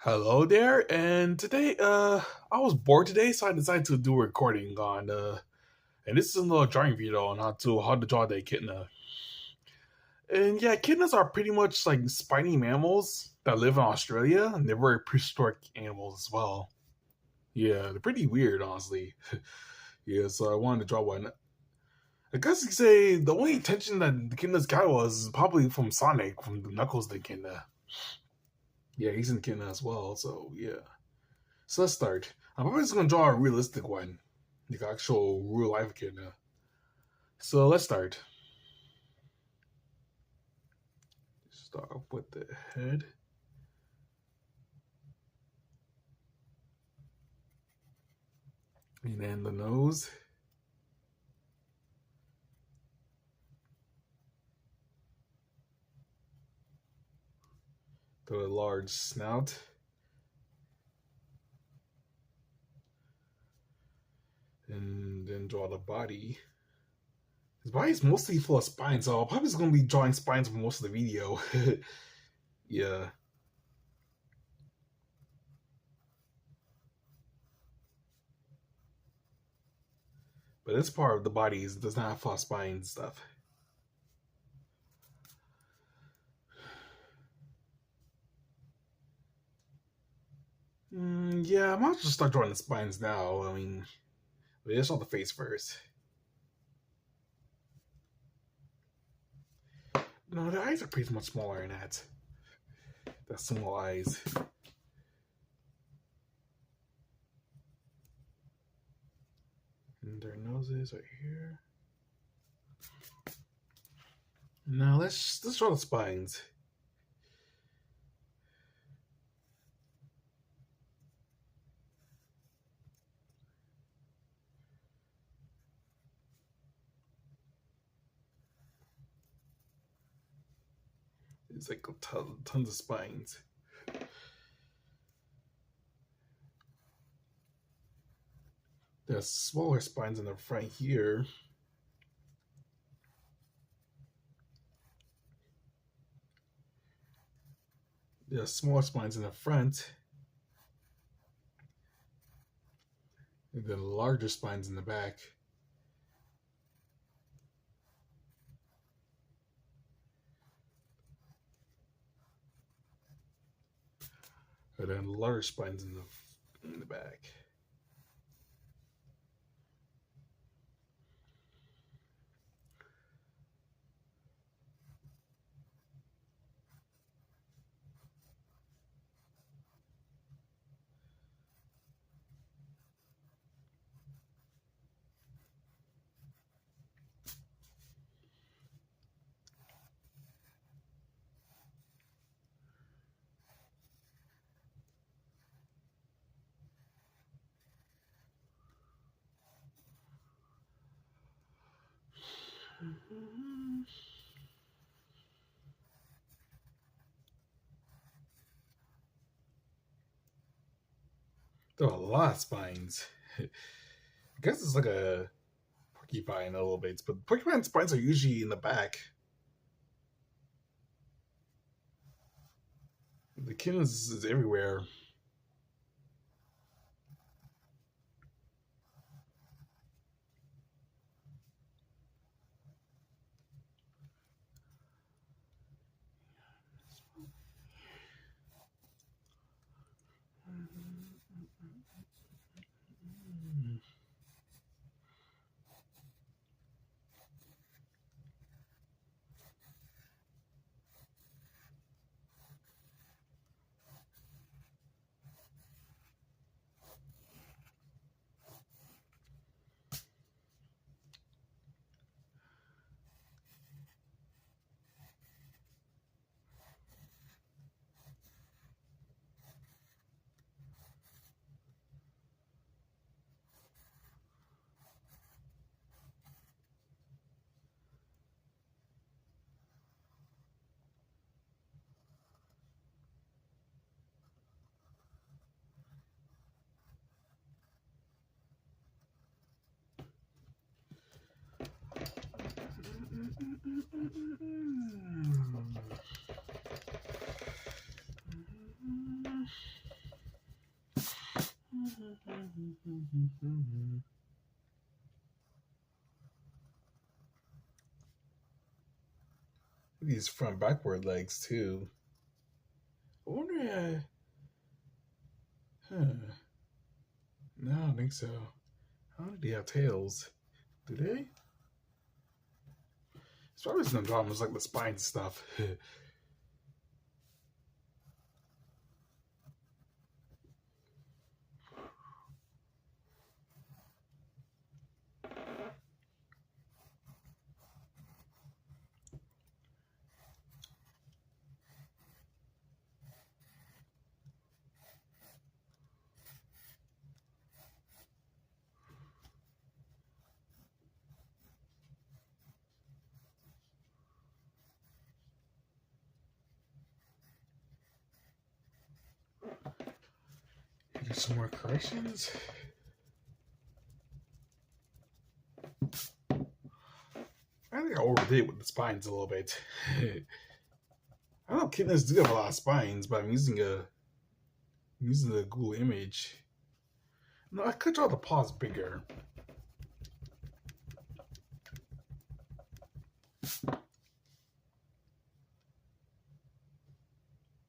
Hello there, and today, I was bored today, so I decided to do a recording on, and this is a little drawing video on how to draw the echidna. And yeah, echidnas are pretty much like spiny mammals that live in Australia, and they're very prehistoric animals as well. Yeah, they're pretty weird, honestly. Yeah, so I wanted to draw one. I guess you could say the only attention that the echidna's got was probably from Sonic, from the Knuckles the echidna. Yeah, he's an echidna as well, so yeah. So let's start. I'm probably just gonna draw a realistic one, like actual real life kid now. So let's start. Start off with the head, and then the nose, the large snout, and then draw the body. His body's mostly full of spines, so I'm probably just gonna be drawing spines for most of the video. Yeah, but this part of the body does not have full of spines and stuff. Yeah, I might just start drawing the spines now. I mean, let's draw the face first. No, the eyes are pretty much smaller than that. The small eyes. And their noses right here. Now let's draw the spines. It's like tons of spines. There's smaller spines in the front here. There's smaller spines in the front. And then larger spines in the back. And then larger spines in the back. There are a lot of spines. I guess it's like a porcupine a little bit, but porcupine spines are usually in the back. The echidna's is everywhere. These front backward legs too. I wonder. Huh. No, I don't think so. How do they have tails? Do they? It's probably some dramas like the spine stuff. Do some more corrections. I think I overdid with the spines a little bit. I know echidnas do have a lot of spines, but I'm using the Google image. No, I could draw the paws bigger.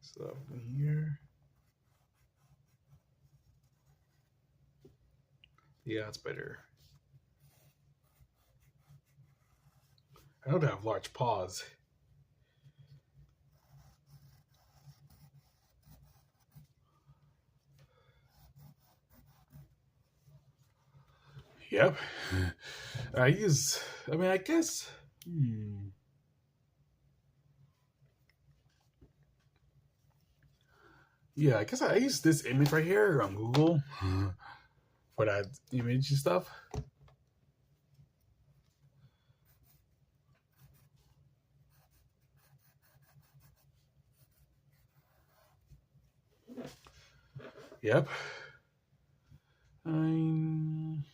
So here. Yeah, it's better. I know they have large paws. Yep. I guess. Yeah, I guess I use this image right here on Google for that image and stuff. Yep. I'm...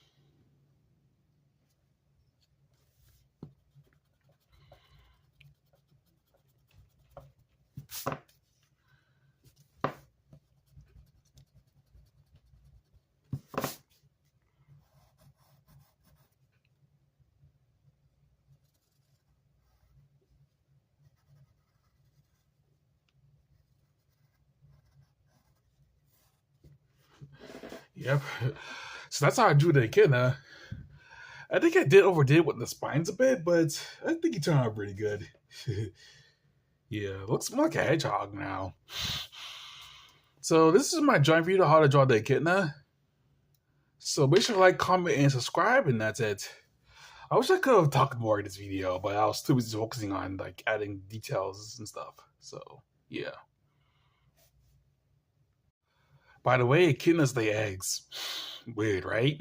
Yep. So that's how I drew the echidna. I think I did overdid with the spines a bit, but I think it turned out pretty good. Yeah, looks more like a hedgehog now. So this is my giant video how to draw the echidna. So make sure to like, comment, and subscribe, and that's it. I wish I could have talked more in this video, but I was too busy focusing on like adding details and stuff. So yeah. By the way, echidnas lay eggs. Weird, right?